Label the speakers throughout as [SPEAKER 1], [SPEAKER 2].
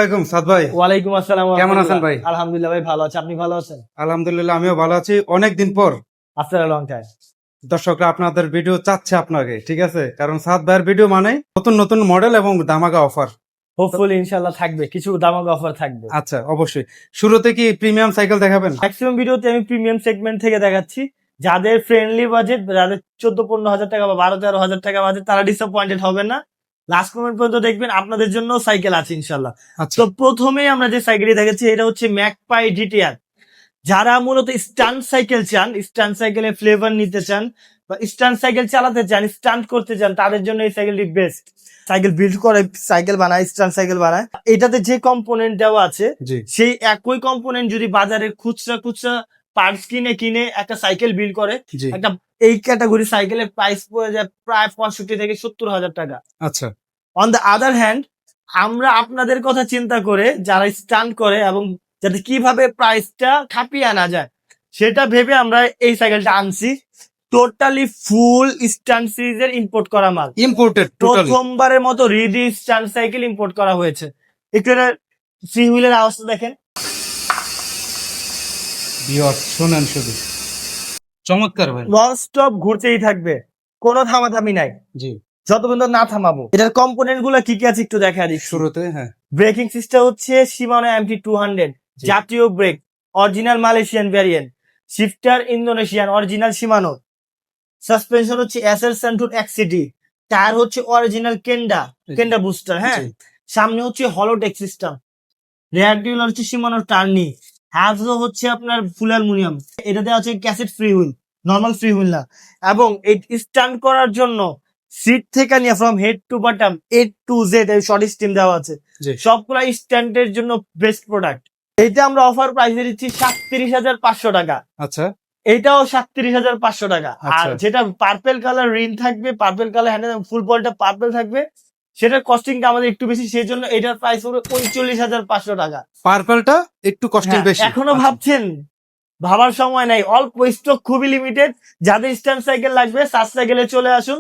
[SPEAKER 1] ওয়ালাইকুম সাদ ভাই।
[SPEAKER 2] ওয়ালাইকুম আসসালাম।
[SPEAKER 1] কেমন আছেন ভাই?
[SPEAKER 2] আলহামদুলিল্লাহ ভাই, ভালো আছি। আপনি ভালো আছেন?
[SPEAKER 1] আলহামদুলিল্লাহ, আমিও ভালো আছি। অনেকদিন পর
[SPEAKER 2] আফটার লং টাইম
[SPEAKER 1] দর্শকরা আপনাদের ভিডিও চাচ্ছে আপনাকে, ঠিক আছে? কারণ সাদ ভাইয়ের ভিডিও মানে নতুন নতুন মডেল এবং দামাকা অফার।
[SPEAKER 2] হোপফুলি ইনশাআল্লাহ থাকবে, কিছু দামাকা অফার থাকবে।
[SPEAKER 1] আচ্ছা, অবশ্যই। শুরুতে কি প্রিমিয়াম সাইকেল দেখাবেন?
[SPEAKER 2] ম্যাক্সিমাম ভিডিওতে আমি প্রিমিয়াম সেগমেন্ট থেকে দেখাচ্ছি। যাদের ফ্রেন্ডলি বাজেট, যাদের 14-15 হাজার টাকা বা 12-13 হাজার টাকা বাজেট, তারা ডিসঅ্যাপয়েন্টেড হবে না। লাস্ট মোমেন্ট পর্যন্ত দেখবেন, আপনাদের জন্য সাইকেল আছে ইনশাআল্লাহ।
[SPEAKER 1] আচ্ছা,
[SPEAKER 2] তো প্রথমেই আমরা যে সাইকেলটি দেখাচ্ছি, এটা হচ্ছে ম্যাকপাই ডিটিআর। যারা মূলত স্টান্ট সাইকেল চান, স্টান্ট সাইকেলের ফ্লেভার নিতে চান বা স্টান্ট সাইকেল চালাতে চান, স্টান্ট করতে চান, তাদের জন্য এই সাইকেলটি বেস্ট। সাইকেল বিল্ড করে, সাইকেল বানায়, স্টান্ট সাইকেল বানায়। এটাতে যে কম্পোনেন্ট দেওয়া আছে,
[SPEAKER 1] জি,
[SPEAKER 2] সেই একই কম্পোনেন্ট যদি বাজারে খুচরা খুচরা পার্টস কিনে একটা সাইকেল বিল্ড করে,
[SPEAKER 1] জি।
[SPEAKER 2] একটা এই ক্যাটাগরি সাইকেলের প্রাইস পড়ে যায় প্রায় 65 থেকে 70 হাজার টাকা।
[SPEAKER 1] আচ্ছা,
[SPEAKER 2] অন দ্য আদার হ্যান্ড, আমরা আপনাদের কথা চিন্তা করে যারা স্টান্ট করে এবং যাতে কিভাবে প্রাইসটা খাপিয়ে আনা যায় সেটা ভেবে আমরা এই সাইকেলটা আনছি। টোটালি ফুল স্টান্ট সিরিজের ইম্পোর্ট করা মাল,
[SPEAKER 1] ইম্পোর্টেড টোটালি।
[SPEAKER 2] প্রথমবারের মতো রিডি স্টান্ট সাইকেল ইম্পোর্ট করা হয়েছে। একটু এটা থ্রি হুইলের আওয়াজটা দেখেন।
[SPEAKER 1] ভিউয়ার্স শুনেন শুধু, চমৎকার ভাই।
[SPEAKER 2] নন স্টপ ঘুরতেই থাকবে, কোনো থামাথামি নাই
[SPEAKER 1] জি,
[SPEAKER 2] যত পর্যন্ত না থামাবো। এটার কম্পোনেন্ট গুলো কি কি আছে একটু দেখা দিচ্ছি।
[SPEAKER 1] শুরুতে হ্যাঁ,
[SPEAKER 2] ব্রেকিং সিস্টেম হচ্ছে শিমানো MT200
[SPEAKER 1] জি।
[SPEAKER 2] জাতীয় brake, original Malaysian variant. Shifter Indonesian, original Shimano. Suspension হচ্ছে এসএল সেন্টুর XCT। টায়ার হচ্ছে অরিজিনাল কেন্ডা বুস্টার। হ্যাঁ,
[SPEAKER 1] জি,
[SPEAKER 2] সামনে হচ্ছে হলোটেক সিস্টেম। রেয়ার ডিউলার হচ্ছে শিমানো টার্নি। হ্যাজও হচ্ছে আপনার ফুল অ্যালুমিনিয়াম। এটাতে আছে cassette free wheel, normal free wheel না। এবং এই স্ট্যান্ড করার জন্য সিট থেকে নিয়ে from head to bottom A to Z এই শর্ট স্টিম দেওয়া আছে।
[SPEAKER 1] জি।
[SPEAKER 2] সবগুলা স্ট্যান্ডের জন্য বেস্ট প্রোডাক্ট। এটা আমরা অফার প্রাইসে দিচ্ছি 37,500 টাকা।
[SPEAKER 1] আচ্ছা,
[SPEAKER 2] এটাও 37,500 টাকা। আর
[SPEAKER 1] আচ্ছা।
[SPEAKER 2] যেটা পার্পেল কালার রিং থাকবে, পার্পেল কালার হ্যান্ডেল, ফুল বলটা পার্পেল থাকবে, সেটার কস্টিংটা আমাদের একটু বেশি, সেই জন্য এটার প্রাইস হবে 39,500 টাকা।
[SPEAKER 1] পার্পলটা একটু কস্টিং
[SPEAKER 2] হ্যাঁ,
[SPEAKER 1] বেশি।
[SPEAKER 2] এখনো
[SPEAKER 1] আচ্ছা।
[SPEAKER 2] ভাবছেন? ভাবার সময় নাই, অল্প স্টক, খুবই লিমিটেড। যাদের স্ট্যান্ড সাইকেল লাগবে সাত সাইকেলে চলে আসুন।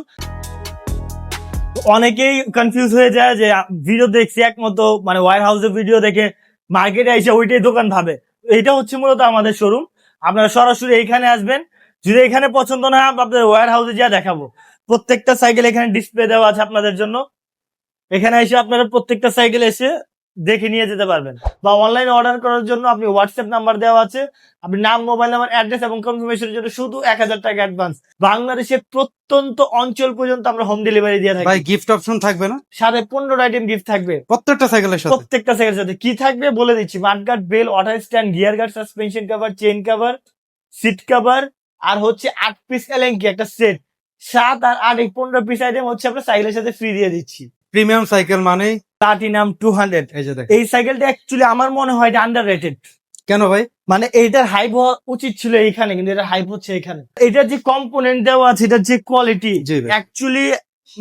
[SPEAKER 2] অনেকেই কনফিউজ হয়ে যায় যে ভিডিও দেখছি একমতো, মানে ওয়্যার হাউসের ভিডিও দেখে মার্কেটে এসে ওইটাই দোকান ভাবে। এটা হচ্ছে মূলত আমাদের শোরুম। আপনারা সরাসরি এখানে আসবেন। যদি এখানে পছন্দ না হয়, আপনাদের ওয়্যার হাউসে যা দেখাবো। প্রত্যেকটা সাইকেল এখানে ডিসপ্লে দেওয়া আছে আপনাদের জন্য। এখানে এসে আপনারা প্রত্যেকটা সাইকেল এসে দেখে নিয়ে যেতে পারবেন। বা অনলাইনে অর্ডার করার জন্য আপনি হোয়াটসঅ্যাপ নাম্বার দেওয়া আছে, আপনি নাম, মোবাইল নাম্বার, অ্যাড্রেস এবং কনফার্মেশনের জন্য শুধু 1,000 টাকা অ্যাডভান্স। বাংলাদেশের প্রত্যন্ত অঞ্চল পর্যন্ত আমরা হোম ডেলিভারি দিয়ে থাকি।
[SPEAKER 1] ভাই গিফট অপশন থাকবে না?
[SPEAKER 2] সাথে 15 আইটেম গিফট থাকবে
[SPEAKER 1] প্রত্যেকটা সাইকেলের সাথে?
[SPEAKER 2] প্রত্যেকটা সাইকেলের সাথে। কি থাকবে বলে দিচ্ছি: mudguard, bell, water stand, gear guard, suspension cover, chain cover, seat cover, আর হচ্ছে 8 পিস এলেঙ্কি একটা সেট। 7 আর 8 এই 15 পিস আইটেম হচ্ছে আমরা সাইকেলের সাথে ফ্রি দিয়ে দিচ্ছি।
[SPEAKER 1] প্রিমিয়াম সাইকেল মানে
[SPEAKER 2] প্লাটিনাম 200।
[SPEAKER 1] এই যে দেখেন।
[SPEAKER 2] এই সাইকেলটা অ্যাকচুয়ালি আমার মনে হয় এটা আন্ডার রেটেড।
[SPEAKER 1] কেন ভাই?
[SPEAKER 2] মানে এইটার হাইপ হওয়া উচিত ছিল এইখানে, কিন্তু এটার হাইপ হচ্ছে এখানে। এটার যে কম্পোনেন্ট দেওয়া আছে, এটার যে কোয়ালিটি,
[SPEAKER 1] জি ভাই।
[SPEAKER 2] অ্যাকচুয়ালি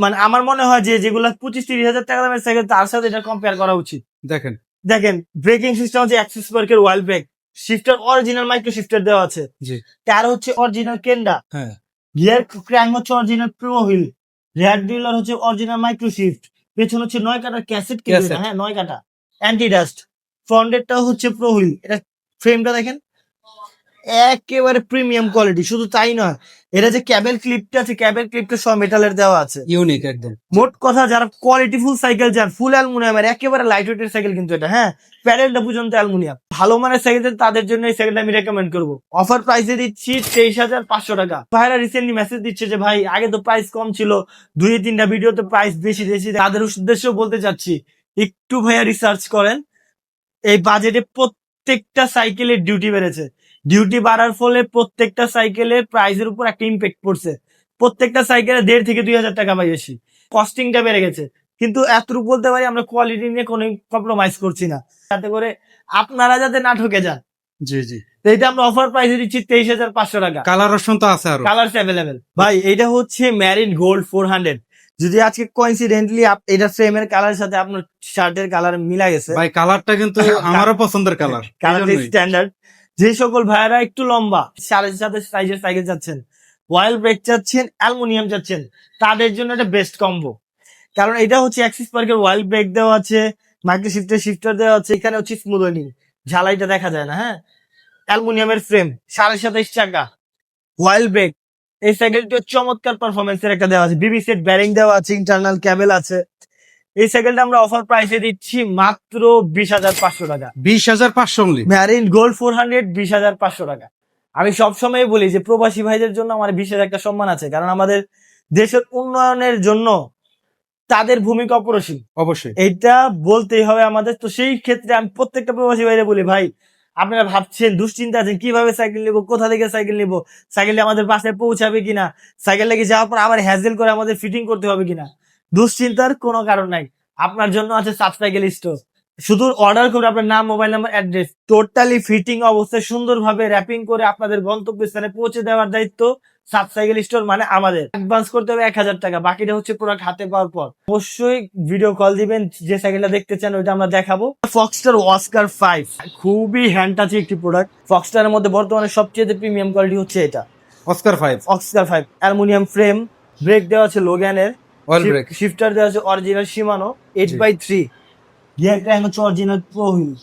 [SPEAKER 2] মানে আমার মনে হয় যে যেগুলো 25-30 হাজার টাকা দামের সাইকেল, তার সাথে এটা কম্পেয়ার করা উচিত।
[SPEAKER 1] দেখেন,
[SPEAKER 2] দেখেন, ব্রেকিং সিস্টেম হচ্ছে অ্যাক্সিস পার্কের wild brake. Shifter original micro shifter দেওয়া আছে।
[SPEAKER 1] জি,
[SPEAKER 2] টায়ার হচ্ছে অরিজিনাল কেন্ডা।
[SPEAKER 1] হ্যাঁ,
[SPEAKER 2] গিয়ার ক্র্যাঙ্ক হচ্ছে original pro wheel. Rear derailleur হচ্ছে অরিজিনাল মাইক্রো শিফট। পেছন হচ্ছে 9 কাটার ক্যাসেট কিন্তু
[SPEAKER 1] Cassette।
[SPEAKER 2] হ্যাঁ 9 কাটা অ্যান্টি ডাস্ট। ফ্রন্টেরটাও হচ্ছে প্রো হুইল। এটা ফ্রেমটা দেখেন, একেবারে প্রিমিয়াম কোয়ালিটি। শুধু তাই নয়, এটা যে ক্যাবেল ক্লিপটা আছে, ক্যাবেল ক্লিপটা সব মেটালের দেওয়া আছে।
[SPEAKER 1] ইউনিক একদম।
[SPEAKER 2] মোট কথা, যারা কোয়ালিটি ফুল সাইকেল চান, ফুল অ্যালুমিনিয়ামের একেবারে লাইট ওয়েটের সাইকেল কিন্তু এটা। হ্যাঁ, প্যাডেলটা পর্যন্ত অ্যালুমিনিয়াম। ভালো মানের সাইকেল, তাদের জন্য এই সাইকেলটা আমি রেকমেন্ড করবো। অফার প্রাইসে দিচ্ছি 23,500 টাকা। ভাইরা রিসেন্টলি মেসেজ দিচ্ছে যে ভাই আগে তো প্রাইস কম ছিল, 2-3টা ভিডিওতে প্রাইস বেশি দিয়েছি। তাদের উদ্দেশ্যেও বলতে চাচ্ছি, একটু ভাইয়া রিসার্চ করেন। এই বাজেটে প্রত্যেকটা সাইকেলের ডিউটি বেড়েছে। ডিউটি বাড়ার ফলে প্রত্যেকটা সাইকেলের প্রাইসের উপর একটা ইম্প্যাক্ট পড়ছে। প্রত্যেকটা সাইকেলে 1,500 থেকে 2,000 টাকা পাই বেশি। কস্টিংটা বেড়ে গেছে, কিন্তু এতটুকু বলতে পারি আমরা কোয়ালিটি নিয়ে কোনো কম্প্রোমাইজ করছি না, যাতে করে আপনারা যাতে না ঠকে যান।
[SPEAKER 1] জি, জি।
[SPEAKER 2] তো এটা আমরা অফার প্রাইসে দিচ্ছি 23,500 টাকা।
[SPEAKER 1] কালার অপশন তো আছে আরো?
[SPEAKER 2] কালার অ্যাভেলেবেল ভাই। এটা হচ্ছে ম্যারিন গোল্ড 400। যদি আজকে কোইন্সিডেন্টলি এটা ফ্রেমের কালারের সাথে আপনার শার্টের কালার মিলা গেছে।
[SPEAKER 1] ভাই কালারটা কিন্তু আমারও পছন্দের কালার।
[SPEAKER 2] কালারটা স্ট্যান্ডার্ড। যে সকল ভাইয়ারা একটু লম্বা 7.5 সাইজের সাইকেল চাচ্ছেন, ওয়াইল্ড ব্রেক চাচ্ছেন, অ্যালুমিনিয়াম চাচ্ছেন, তাদের জন্য এটা বেস্ট কম্বো। কারণ এটা হচ্ছে অ্যাক্সিস পার্কের ওয়াইল্ড ব্রেক দেওয়া আছে, মাইক্রো শিফটার দেওয়া আছে, এখানে হচ্ছে স্মুথনিং, ঝালাইটা দেখা যায় না। হ্যাঁ, অ্যালুমিনিয়ামের ফ্রেম, 27.5 চাকা, ওয়াইল ব্রেক। এই সাইকেলটি চমৎকার পারফরমেন্সের একটা দেওয়া আছে, বিবি সেট ব্যারিং দেওয়া আছে, ইন্টারনাল ক্যাবেল আছে। এই সাইকেলটা আমরা অফার প্রাইসে দিচ্ছি মাত্র 20,500 টাকা।
[SPEAKER 1] 20,500 অনলি।
[SPEAKER 2] ম্যারিন গোল্ড 400, 20,500 টাকা। আমি সবসময় বলি যে প্রবাসী ভাইদের জন্য আমার বিশেষ একটা সম্মান আছে, কারণ আমাদের দেশের উন্নয়নের জন্য তাদের ভূমিকা অপরিসীম,
[SPEAKER 1] অবশ্যই।
[SPEAKER 2] এইটা বলতেই হবে আমাদের। তো সেই ক্ষেত্রে আমি প্রত্যেকটা প্রবাসী ভাইরে বলি, ভাই আপনারা ভাবছেন, দুশ্চিন্তা আছেন কিভাবে সাইকেল নিবো, কোথা থেকে সাইকেল নিবো, সাইকেলটা আমাদের বাসায় পৌঁছাবে কিনা, সাইকেলটা কি যাওয়ার পর আবার হ্যাজেল করে আমাদের ফিটিং করতে হবে কিনা, দুশ্চিন্তার কোনো কারণ নাই। আপনার জন্য আছে সাব সাইকেল স্টোর। শুধু অর্ডার করে আপনার নাম, mobile number, address, totally fitting অবস্থায় সুন্দরভাবে র্যাপিং করে আপনাদের গন্তব্যস্থানে পৌঁছে দেওয়ার দায়িত্ব সাব সাইকেল স্টোর মানে আমাদের। অ্যাডভান্স করতে হবে 1,000 টাকা, বাকিটা হচ্ছে প্রোডাক্ট হাতে পাওয়ার পর। অবশ্যই ভিডিও কল দিবেন, যে সাইকেলটা দেখতে চান ওইটা আমরা দেখাবো। ফক্সটার অস্কার 5 খুবই হ্যান্ড টাচি একটি প্রোডাক্ট। ফক্সটারের মধ্যে বর্তমানে সবচেয়ে প্রিমিয়াম কোয়ালিটি হচ্ছে এটা,
[SPEAKER 1] Oscar 5
[SPEAKER 2] Oscar 5। Aluminium frame, brake দেওয়া আছে লোগ্যানের,
[SPEAKER 1] অয়েল ব্রেক।
[SPEAKER 2] শিফটার দেওয়া আছে original Shimano 8x3, gear crank হচ্ছে original pro wheel,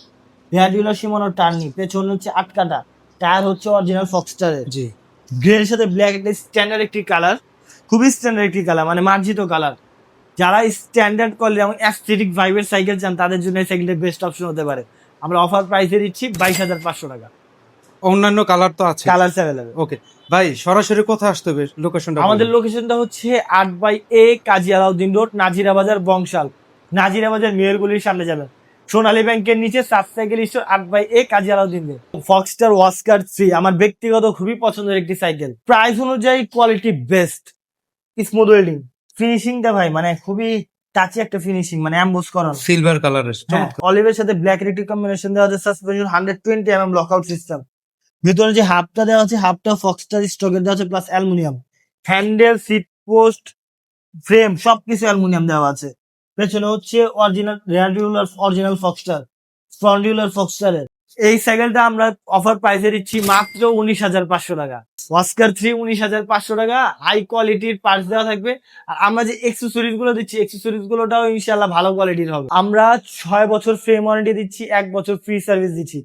[SPEAKER 2] rear derailleur Shimano Tourney, পেছনে হচ্ছে 8 কাটা, টায়ার হচ্ছে অরিজিনাল ফক্সটারের।
[SPEAKER 1] জি।
[SPEAKER 2] গ্রের সাথে ব্ল্যাক একটা স্ট্যান্ডার্ড একটি কালার, খুবই স্ট্যান্ডার্ড একটি কালার, মানে মার্জিত কালার। যারা স্ট্যান্ডার্ড কোয়ালিটি এবং অ্যাস্থেটিক ভাইবের সাইকেল চান তাদের জন্য এই সাইকেলটা বেস্ট অপশন হতে পারে। আমরা অফার প্রাইসে দিচ্ছি 22,500 টাকা।
[SPEAKER 1] অন্যান্য কালার তো আছে।
[SPEAKER 2] Colour available.
[SPEAKER 1] ওকে ভাই, সরাসরি কোথায় আসতে হবে, লোকেশনটা
[SPEAKER 2] আমাদের লোকেশনটা হচ্ছে 8/A কাজী আলাউদ্দিন রোড, নাজিরা বাজার, বংশাল। নাজিরা বাজার মেয়রগুলির সামনে যাবেন, সোনালী ব্যাংকের নিচে সাব সাইকেল স্টোর, 8/A কাজী আলাউদ্দিন রোড। ফক্সটার ওয়াস্কার 3 আমার ব্যক্তিগত খুবই পছন্দের একটি সাইকেল। প্রাইস অনুযায়ী কোয়ালিটি বেস্ট, স্মুথ ওয়েল্ডিং, ফিনিশিংটা ভাই মানে খুবই টাচি একটা ফিনিশিং, মানে অ্যাম্বোস করানো।
[SPEAKER 1] সিলভার কালারের।
[SPEAKER 2] অলিভের সাথে ব্ল্যাক এর একটি কম্বিনেশন দেওয়া আছে, সাসপেনশন 120 লকআউট সিস্টেম। ভিতরে যে হাফটা দেওয়া আছে, হাফটা ফক্সটার স্টকের দেওয়া আছে, plus aluminium handle, seat post, frame সবকিছু অ্যালুমিনিয়াম দেওয়া আছে। পেছনে হচ্ছে original rear derailleur original Foxter, front derailleur ফক্সটারের। এই সাইকেলটা আমরা অফার প্রাইসে দিচ্ছি মাত্র 19,500 টাকা। ওয়াস্কার 3 19,500 টাকা, হাই কোয়ালিটির পার্টস দেওয়া থাকবে। আর আমরা যে এক্সেসরিজ গুলো দিচ্ছি, এক্সেসরিজ গুলোটাও ইনশাল্লাহ ভালো কোয়ালিটির হবে। আমরা 6 বছর ফ্রেম ওয়ারেন্টি দিচ্ছি, 1 বছর ফ্রি সার্ভিস দিচ্ছি।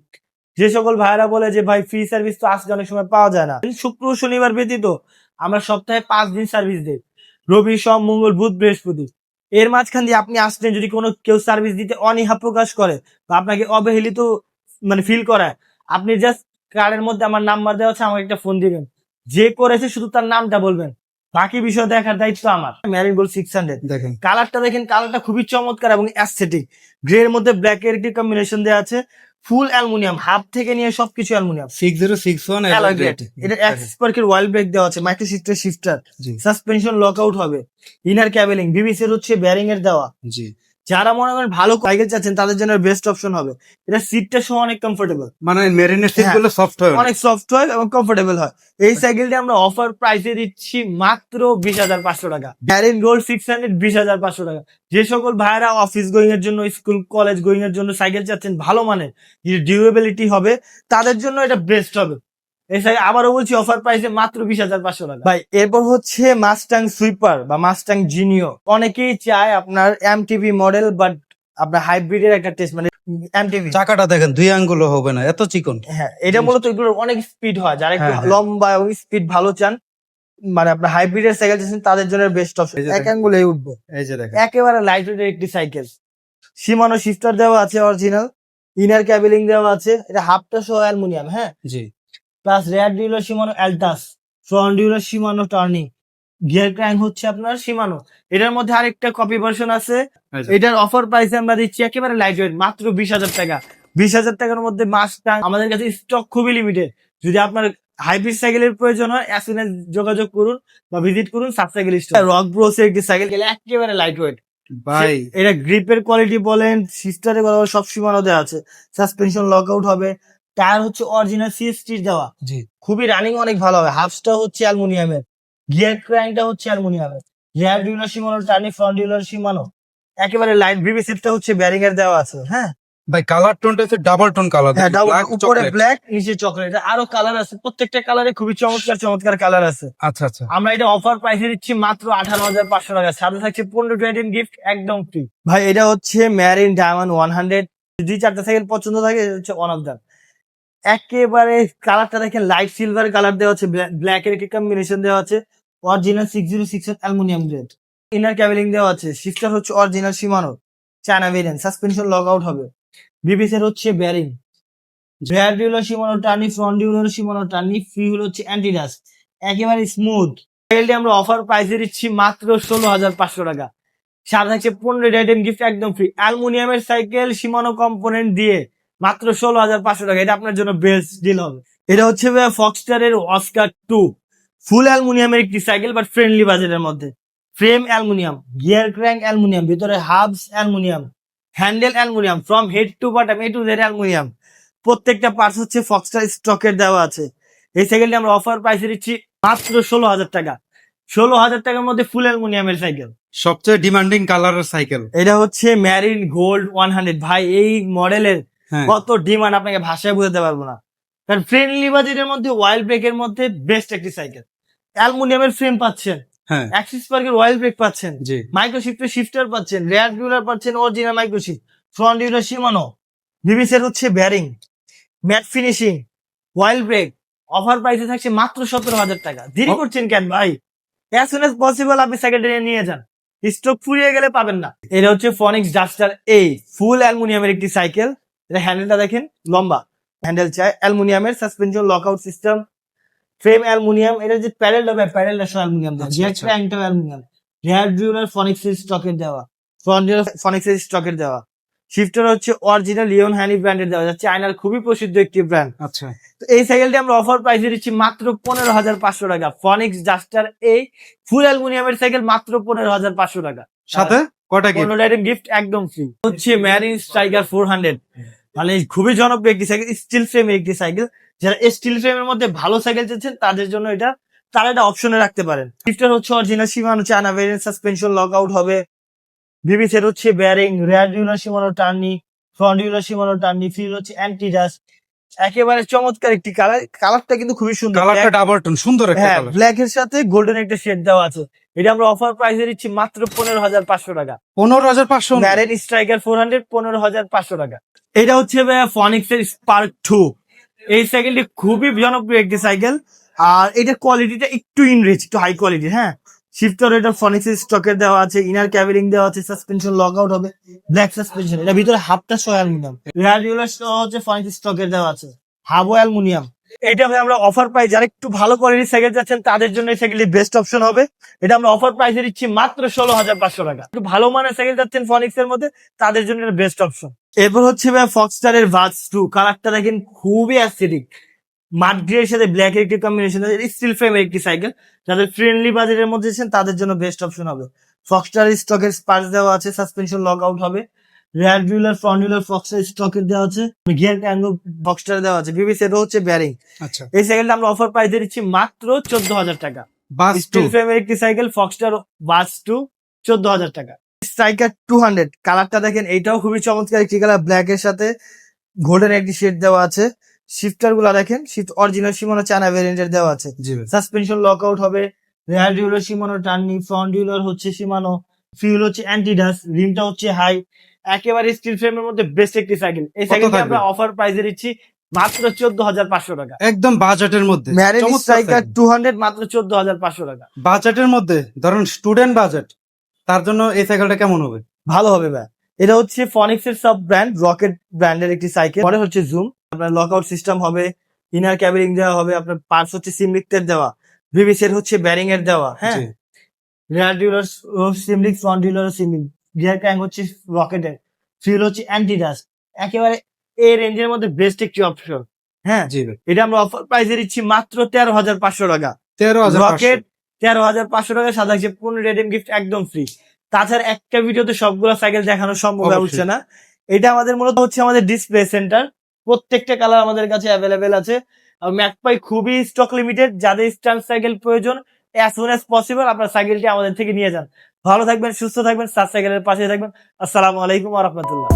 [SPEAKER 2] যে সকল ভাইরা বলে যে ভাই ফ্রি সার্ভিস তো আজকে অনেক সময় পাওয়া যায় না, শুক্র শনিবার ব্যতীত আমরা সপ্তাহে 5 দিন সার্ভিস দিই, রবি সোম মঙ্গল বুধ বৃহস্পতি। এর মাঝখান দিয়ে আপনি আসলেন, যদি কোনো কেউ সার্ভিস দিতে অনীহা প্রকাশ করে বা আপনাকে অবহেলিত মানে ফিল করায়, আপনি জাস্ট কার্ডের মধ্যে আমার নাম্বার দেওয়া আছে, আমাকে একটা ফোন দিবেন, যে করেছে শুধু তার নামটা বলবেন, বাকি বিষয় দেখার দায়িত্ব আমার। ম্যারিন গোল্ড 600
[SPEAKER 1] দেখেন
[SPEAKER 2] কালারটা দেখেন, কালারটা খুবই চমৎকার এবং অ্যাস্থেটিক। গ্রে এর মধ্যে ব্ল্যাক এর একটি কম্বিনেশন দেওয়া আছে, ফুল অ্যালুমিনিয়াম, হাফ থেকে নিয়ে সবকিছু অ্যালুমিনিয়াম।
[SPEAKER 1] 6061
[SPEAKER 2] alloy grade. এটা এক্সপার্কের ওয়াইল ব্রেক দেওয়া আছে, মাইক্রো শিফটার,
[SPEAKER 1] জি
[SPEAKER 2] সাসপেনশন লকআউট হবে, ইনার ক্যাবেলিং, বিবিসি এর হচ্ছে ব্যারিং এর দেওয়া।
[SPEAKER 1] জি।
[SPEAKER 2] যারা মনে করেন ভালো সাইকেল চাচ্ছেন তাদের জন্য বেস্ট অপশন হবে। এটা সিটটা সহ অনেক কমফোর্টেবল,
[SPEAKER 1] মানে মেরিনের সিট গুলো সফট হয়
[SPEAKER 2] অনেক সফট হয় এবং কমফোর্টেবল হয়। এই সাইকেলটি আমরা অফার প্রাইসে দিচ্ছি মাত্র 20,500 টাকা। ম্যারিন গোল্ড 600 20,500 টাকা। যে সকল ভাইরা অফিস গোয়িং এর জন্য, স্কুল কলেজ গোয়িং এর জন্য সাইকেল চাচ্ছেন ভালো মানের, যে ডিউরেবিলিটি হবে, তাদের জন্য এটা বেস্ট হবে। এই সাইকেল আবারও বলছি অফার প্রাইসে মাত্র 20,500 টাকা। ভাই এরপর হচ্ছে মাস্টাং সুইপার বা মাস্টাং জিনিও। অনেকেই চায় আপনার এমটিভি মডেল, বাট আপনার হাইব্রিডের একটা টেস্ট, মানে এমটিভি।
[SPEAKER 1] চাকাটা দেখেন, 2 আঙ্গুলও হবে না, এত চিকন।
[SPEAKER 2] হ্যাঁ, এটা মূলত এগুলোর অনেক স্পিড হয়, যারা একটু
[SPEAKER 1] হ্যাঁ, হ্যাঁ।
[SPEAKER 2] লম্বা এবং স্পিড ভালো চান, মানে আপনার হাইব্রিডের সাইকেল চাচ্ছেন তাদের জন্য বেস্ট অপশন।
[SPEAKER 1] এই যে
[SPEAKER 2] এক আঙ্গুলে উঠবো,
[SPEAKER 1] এই যে দেখেন
[SPEAKER 2] একেবারে লাইট ওয়েটের একটি সাইকেল। সীমানো শিফটার দেওয়া আছে অরিজিনাল, ইনার ক্যাবেলিং দেওয়া আছে, এটা হাফটা সহ অ্যালুমিনিয়াম। হ্যাঁ,
[SPEAKER 1] জি।
[SPEAKER 2] Plus rare ডিউলার সীমানো অ্যালটাস, front ডিউলার সীমানো turning, gear crank হচ্ছে আপনার সীমানো। এটার মধ্যে আরেকটা কপি ভার্সন আছে,
[SPEAKER 1] এই যে।
[SPEAKER 2] এটার অফার প্রাইসে আমরা দিচ্ছি একেবারে লাইট ওয়েট মাত্র 20,000 টাকা। 20,000 টাকার মধ্যে মাস্টাং আমাদের কাছে স্টক খুবই লিমিটেড। যদি আপনার হাইব্রিড সাইকেলের প্রয়োজন হয়, অ্যাজ সুন অ্যাজ যোগাযোগ করুন বা ভিজিট করুন সাব সাইকেল স্টোর। রক ব্রোসের একটি সাইকেল, একেবারে লাইট ওয়েট
[SPEAKER 1] ভাই
[SPEAKER 2] এটা। গ্রিপের কোয়ালিটি বলেন, সিস্টারের কথা বলেন, সব সীমানো দেওয়া আছে, সাসপেনশন লকআউট হবে, টায়ার হচ্ছে অরিজিনাল সিএসটি দেওয়া,
[SPEAKER 1] জি।
[SPEAKER 2] খুবই রানিং অনেক ভালো হবে। হাফসটা হচ্ছে অ্যালুমিনিয়ামের, গিয়ার ক্র্যাঙ্কটা হচ্ছে অ্যালুমিনিয়ামের, রেয়ার ডিউলার সীমানো টার্নি, ফ্রন্ট ডিউলার সীমানো, একেবারে লাইন। বিবি সেটটা হচ্ছে ব্যারিং এর দেওয়া আছে। হ্যাঁ,
[SPEAKER 1] ভাই কালার টোনটা হচ্ছে ডাবল টোন কালার।
[SPEAKER 2] হ্যাঁ, উপরে ব্ল্যাক নিচে চকলেট, আরো কালার আছে, প্রত্যেকটা কালারে খুবই চমৎকার চমৎকার কালার আছে।
[SPEAKER 1] আচ্ছা আচ্ছা।
[SPEAKER 2] আমরা এটা অফার প্রাইসে দিচ্ছি মাত্র 18,500 টাকা, সাথে থাকছে 15 গিফট একদম ফ্রি। ভাই এটা হচ্ছে ম্যারিন ডায়মন্ড 100, দুই চারটা সাইকেল পছন্দ থাকে, এটা হচ্ছে ওয়ান অফ দ্য। একেবারে কালারটা দেখেন লাইট সিলভার কালার দেওয়া আছে, ব্ল্যাক এর একটি কম্বিনেশন দেওয়া আছে, original 606 aluminium grade, inner cabling দেওয়া আছে, শিফটার হচ্ছে original Shimano China variant, suspension lock out হবে, বিবিসের হচ্ছে bearing, rear derailleur Shimano Tourney, front derailleur Shimano Tourney, fuel হচ্ছে অ্যান্টিডাস্ট, একেবারে স্মুথ। সাইকেলটি আমরা অফার প্রাইসে দিচ্ছি মাত্র 16,500 টাকা, সাথে থাকছে 15 গিফট একদম ফ্রি। অ্যালুমিনিয়ামের সাইকেল শিমানো কম্পোনেন্ট দিয়ে মাত্র 16,500 টাকা, এটা আপনার জন্য বেস্ট ডিল হবে। এটা হচ্ছে ফক্সটারের অস্কার 2, ফুল অ্যালুমিনিয়ামের একটি সাইকেল বাট ফ্রেন্ডলি বাজেটের মধ্যে। Frame aluminium, gear crank aluminium, ভিতরে hubs aluminium, handle aluminium, from head to bottom A to Z aluminium, প্রত্যেকটা পার্টস হচ্ছে ফক্সটার স্টকের দেওয়া আছে। এই সাইকেলটি আমরা অফার প্রাইসে দিচ্ছি মাত্র 16,000 টাকা, 16,000 টাকার মধ্যে ফুল অ্যালুমিনিয়ামের সাইকেল।
[SPEAKER 1] সবচেয়ে ডিমান্ডিং কালারের সাইকেল
[SPEAKER 2] এটা হচ্ছে ম্যারিন গোল্ড 100। ভাই এই মডেলের
[SPEAKER 1] হ্যাঁ।
[SPEAKER 2] কত ডিমান্ড আপনাকে ভাষায় বোঝাতে পারবো না, কারণ ফ্রেন্ডলি বাজেটের মধ্যে ওয়াইল্ড ব্রেকের মধ্যে বেস্ট একটি সাইকেল। অ্যালুমিনিয়ামের ফ্রেম পাচ্ছেন,
[SPEAKER 1] হ্যাঁ
[SPEAKER 2] অ্যাক্সিস পার্কের ওয়াইল্ড ব্রেক পাচ্ছেন,
[SPEAKER 1] জি।
[SPEAKER 2] মাইক্রোশিফটের শিফটার পাচ্ছেন, রেয়ার ডিউলার পাচ্ছেন অরিজিনাল মাইক্রোশিফট, ফ্রন্ট ডিউলার শিমানো, বিবিসের হচ্ছে bearing, matte finishing, wild brake. Offer প্রাইসে থাকছে মাত্র 17,000 টাকা। দেরি করছেন কেন ভাই? অ্যাজ সুন অ্যাজ পসিবল আপনি সাইকেলটা নিয়ে যান, স্টক ফুরিয়ে গেলে পাবেন না। এটা হচ্ছে ফনিক্স ডাস্টার এই, ফুল অ্যালুমিনিয়ামের একটি সাইকেল। এটা হ্যান্ডেলটা দেখেন লম্বা হ্যান্ডেল চাই, অ্যালুমিনিয়ামের suspension lockout system, frame aluminium, এটা যে প্যাডেল হবে প্যাডেলটা অ্যালুমিনিয়াম দেওয়া,
[SPEAKER 1] আচ্ছা,
[SPEAKER 2] জ্যাক
[SPEAKER 1] আচ্ছা।
[SPEAKER 2] ক্র্যাঙ্কটা অ্যালুমিনিয়াম, রেয়ার ডিউলার ফনিক্সের স্টকের দেওয়া, ফ্রন্ট ডিউলার ফনিক্সের স্টকের দেওয়া, শিফটার হচ্ছে অরিজিনাল লিওন হ্যানি ব্র্যান্ডের দেওয়া, যা চায়নার খুবই প্রসিদ্ধ একটি ব্র্যান্ড।
[SPEAKER 1] আচ্ছা
[SPEAKER 2] তো এই সাইকেলটি আমরা অফার প্রাইসে দিচ্ছি মাত্র 15,500 টাকা, ফনিক্স ডাস্টার এই ফুল অ্যালুমিনিয়ামের সাইকেল মাত্র 15,500 টাকা,
[SPEAKER 1] সাথে কয়টা কি
[SPEAKER 2] 15 গিফট একদম ফ্রি। হচ্ছে ম্যারিন স্ট্রাইকার 400, মানে খুবই জনপ্রিয় একটি সাইকেল, স্টিল ফ্রেমের একটি সাইকেল। যারা স্টিল ফ্রেমের মধ্যে ভালো সাইকেল চাচ্ছেন তাদের জন্য এটা, তারা এটা অপশনে রাখতে পারেন। শিফটার হচ্ছে original Shimano China variant, suspension lock out হবে, বিবিসের হচ্ছে bearing, rear derailleur Shimano Tourney, front derailleur Shimano Tourney, fill হচ্ছে অ্যান্টিডাস্ট, একেবারে চমৎকার একটি কালার। কালারটা কিন্তু খুবই সুন্দর,
[SPEAKER 1] কালারটা ডাবল টোন সুন্দর একটা
[SPEAKER 2] হ্যাঁ
[SPEAKER 1] কালার।
[SPEAKER 2] ব্ল্যাক এর সাথে গোল্ডেন একটা শেড দেওয়া আছে। এটা আমরা অফার প্রাইসে দিচ্ছি মাত্র 15,500 টাকা,
[SPEAKER 1] 15,500
[SPEAKER 2] ম্যারিন স্ট্রাইকার 400, 15,500 টাকা। এটা হচ্ছে ফনিক্স এর স্পার্ক 2, এই সাইকেলটি খুবই জনপ্রিয় একটি সাইকেল, আর এটার কোয়ালিটিটা একটু ইনরিচ, একটু হাই কোয়ালিটি। হ্যাঁ, শিফটার এটা ফনিক্স এর স্টকের দেওয়া আছে, ইনার ক্যাবেলিং দেওয়া আছে, সাসপেনশন লক আউট হবে, ব্ল্যাক সাসপেনশন, এটা ভিতরে হাফটা সহ অ্যালুমিনিয়াম, রেডিউলার হচ্ছে ফনিক্স স্টকের দেওয়া আছে, হাবও অ্যালুমিনিয়াম। এটা ভাই আমরা অফার প্রাইস, যারা একটু ভালো কোয়ালিটির সাইকেল যাচ্ছেন তাদের জন্য এই সাইকেলটি বেস্ট অপশন হবে। এটা আমরা অফার প্রাইসে দিচ্ছি মাত্র 16,500 টাকা। একটু ভালো মানের সাইকেল যাচ্ছেন ফনিক্স এর মধ্যে, তাদের জন্য এটা বেস্ট অপশন। এরপর হচ্ছে ভাই ফক্সটারের ভাজ 2, কালারটা দেখেন খুবই অ্যাস্থেটিক, মাড গ্রে এর সাথে ব্ল্যাক এর একটি কম্বিনেশন, স্টিল ফ্রেমের একটি সাইকেল। যাদের ফ্রেন্ডলি বাজেটের মধ্যে আছেন তাদের জন্য বেস্ট অপশন হবে। ফক্সটার স্টকের স্পার্স দেওয়া আছে, সাসপেনশন লক আউট হবে, রেয়ার ডিউলার ফ্রন্ট ডিউলার ফক্সটার স্টকের দেওয়া আছে, গিয়ার ট্যাঙ্গো ফক্সটার দেওয়া আছে, বিবিসি এর হচ্ছে ব্যারিং।
[SPEAKER 1] আচ্ছা
[SPEAKER 2] এই সাইকেলটা আমরা অফার প্রাইসে দিচ্ছি মাত্র 14,000 টাকা,
[SPEAKER 1] বাস টু
[SPEAKER 2] স্টিল ফ্রেমের একটি সাইকেল ফক্সটার বাস 2, 14,000 টাকা। স্ট্রাইকার 200, কালারটা দেখেন এইটাও খুবই চমৎকার একটি কালার, ব্ল্যাক এর সাথে গোল্ডেন একটি শেড দেওয়া আছে, শিফটার গুলা দেখেন শিফট অরিজিনাল শিমানো চায়না ভেরিয়েন্টের দেওয়া আছে,
[SPEAKER 1] জি ভাই।
[SPEAKER 2] সাসপেনশন লক আউট হবে, rare derailleur Shimano Tourney, front ডিউলার হচ্ছে শিমানো, ফিউল হচ্ছে অ্যান্টিডাস, রিমটা হচ্ছে হাই, একেবারে স্টিল ফ্রেমের মধ্যে বেস্ট একটি সাইকেল। এই সাইকেলটি
[SPEAKER 1] থাকবে?
[SPEAKER 2] আমরা অফার প্রাইসে দিচ্ছি মাত্র 14,500 টাকা,
[SPEAKER 1] একদম বাজেটের মধ্যে
[SPEAKER 2] ম্যারিন
[SPEAKER 1] চমৎকার
[SPEAKER 2] স্ট্রাইকার
[SPEAKER 1] সাইকেল।
[SPEAKER 2] 200 মাত্র 14,500 টাকা।
[SPEAKER 1] বাজেটের মধ্যে ধরুন স্টুডেন্ট বাজেট, তার জন্য এই সাইকেলটা কেমন হবে?
[SPEAKER 2] ভালো হবে ভাই। এটা হচ্ছে ফনিক্স এর সব ব্র্যান্ড, রকেট ব্র্যান্ডের একটি সাইকেল। পরে হচ্ছে জুম, আপনার লকআউট সিস্টেম হবে, ইনার ক্যাবেলিং দেওয়া হবে, আপনার পার্টস হচ্ছে সিমলিক্টের দেওয়া, বিবিসি এর হচ্ছে ব্যারিং এর দেওয়া, হ্যাঁ,
[SPEAKER 1] জি।
[SPEAKER 2] রেয়ার ডিউলার সিমলিক, ফ্রন্ট ডিউলার সিমলিক, গিয়ার ক্র্যাঙ্ক হচ্ছে রকেটের, ফিউল হচ্ছে অ্যান্টিডাস্ট, একেবারে এই রেঞ্জের মধ্যে বেস্ট একটি অপশন। হ্যাঁ,
[SPEAKER 1] জি ভাই।
[SPEAKER 2] এটা আমরা অফার প্রাইসে দিচ্ছি মাত্র 13,500 টাকা,
[SPEAKER 1] 13,500
[SPEAKER 2] রকেট 13,500 টাকা, সাথে আছে 15 গিফট একদম ফ্রি। তাছাড়া একটা ভিডিওতে সবগুলো সাইকেল দেখানো সম্ভব হয়ে
[SPEAKER 1] অবশ্যই।
[SPEAKER 2] উঠছে না। এটা আমাদের মূলত হচ্ছে আমাদের ডিসপ্লে সেন্টার, প্রত্যেকটা কালার আমাদের কাছে অ্যাভেলেবেল আছে। আর ম্যাকপাই খুবই স্টক লিমিটেড, যাদের স্ট্যান্ড সাইকেল প্রয়োজন অ্যাজ সুন অ্যাজ পসিবল আপনার সাইকেলটি আমাদের থেকে নিয়ে যান। ভালো থাকবেন, সুস্থ থাকবেন, সাত সাইকেলের পাশে থাকবেন। আসসালামু আলাইকুম ওয়া রাহমাতুল্লাহ।